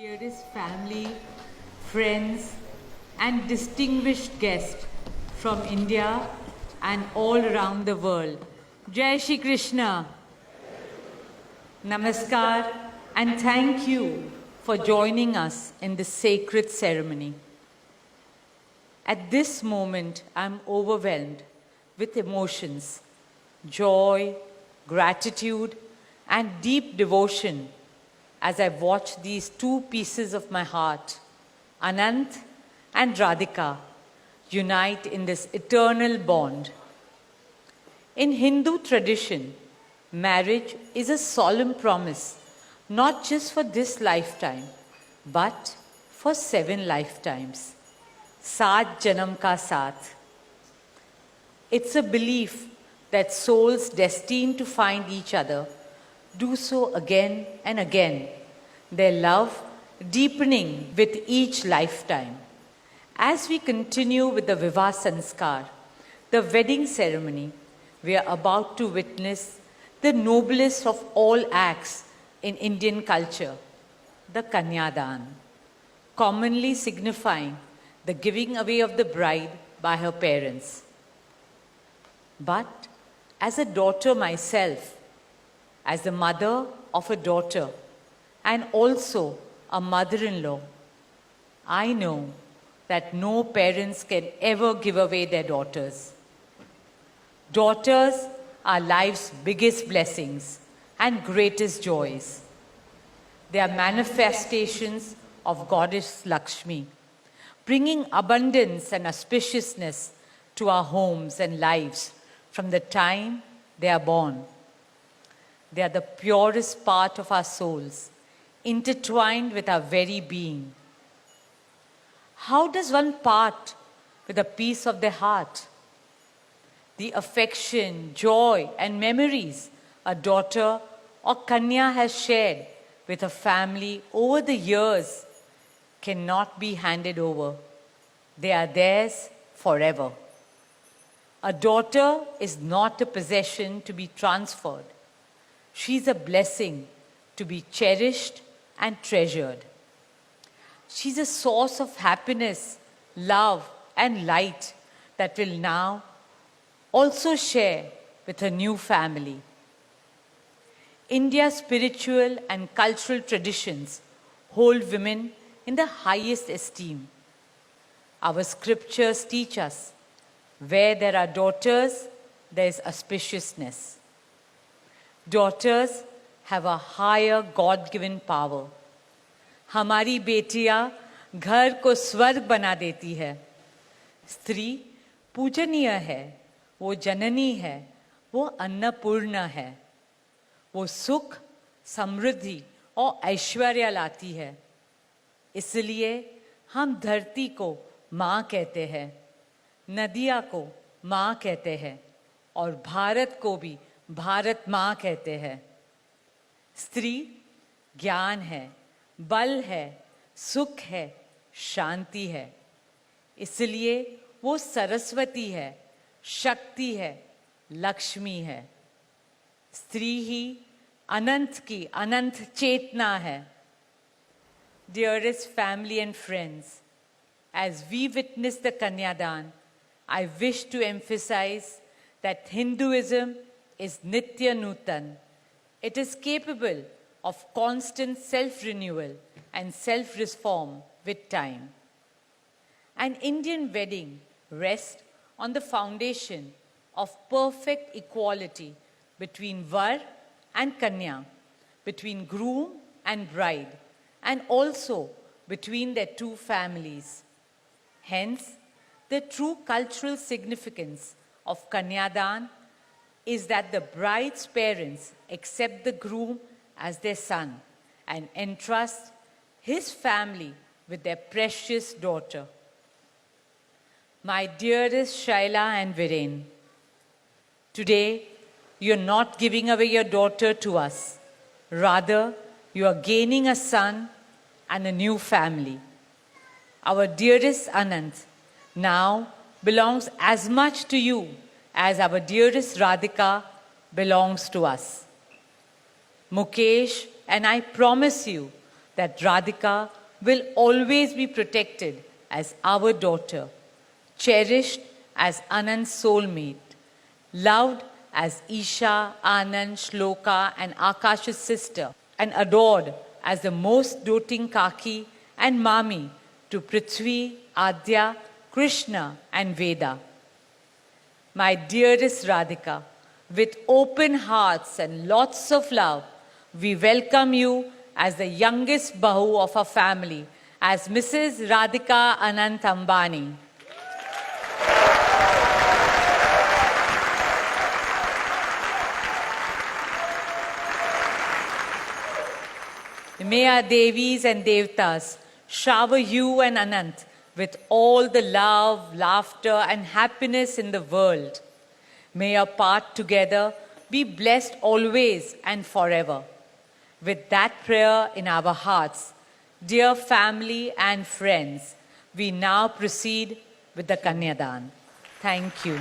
Dearest family, friends, and distinguished guests from India and all around the world. Jai Shri Krishna. Namaskar, and thank you for joining us in this sacred ceremony. At this moment, I'm overwhelmed with emotions, joy, gratitude, and deep devotion as I watch these two pieces of my heart, Anant and Radhika, unite in this eternal bond. In Hindu tradition, marriage is a solemn promise, not just for this lifetime, but for 7 lifetimes. Saat Janam Ka Saath. It's a belief that souls destined to find each other do so again and again, their love deepening with each lifetime. As we continue with the Vivah Sanskar, the wedding ceremony, we are about to witness the noblest of all acts in Indian culture, the Kanyadan, commonly signifying the giving away of the bride by her parents. But as a daughter myself, as the mother of a daughter and also a mother-in-law, I know that no parents can ever give away their daughters. Daughters are life's biggest blessings and greatest joys. They are manifestations of Goddess Lakshmi, bringing abundance and auspiciousness to our homes and lives from the time they are born. They are the purest part of our souls, intertwined with our very being. How does one part with a piece of their heart? The affection, joy, and memories a daughter or Kanya has shared with her family over the years cannot be handed over. They are theirs forever. A daughter is not a possession to be transferred. She is a blessing to be cherished and treasured. She is a source of happiness, love, and light that will now also share with her new family. India's spiritual and cultural traditions hold women in the highest esteem. Our scriptures teach us, where there are daughters, there is auspiciousness. Daughters have a higher God-given power. हमारी बेटियां घर को स्वर्ग बना देती है. स्त्री पूजनीय है, वो जननी है, वो अन्नपूर्णा है. वो सुख, समृद्धि और ऐश्वर्य लाती है. इसलिए हम धरती को माँ कहते हैं, नदियाँ को माँ कहते हैं और भारत को भी भारत माँ कहते हैं. स्त्री ज्ञान है, बल है, सुख है, शांति है. इसलिए वो सरस्वती है, शक्ति है, लक्ष्मी है. स्त्री ही अनंत की अनंत चेतना है. Dearest family and friends, as we witness the Kanyadan, I wish to emphasize that Hinduism is Nitya Nutan. It is capable of constant self-renewal and self-reform with time. An Indian wedding rests on the foundation of perfect equality between Var and Kanya, between groom and bride, and also between their two families. Hence, the true cultural significance of Kanyadan is that the bride's parents accept the groom as their son and entrust his family with their precious daughter. My dearest Shaila and Viren, today you're not giving away your daughter to us. Rather, you are gaining a son and a new family. Our dearest Anant now belongs as much to you as our dearest Radhika belongs to us. Mukesh and I promise you that Radhika will always be protected as our daughter, cherished as Anand's soulmate, loved as Isha, Anand, Shloka, and Akash's sister, and adored as the most doting Kaki and Mami to Prithvi, Adya, Krishna, and Veda. My dearest Radhika, with open hearts and lots of love, we welcome you as the youngest Bahu of our family, as Mrs. Radhika Anant Ambani. May our Devis and Devtas shower you and Anant with all the love, laughter, and happiness in the world. May your path together be blessed always and forever. With that prayer in our hearts, dear family and friends, we now proceed with the Kanyadan. Thank you.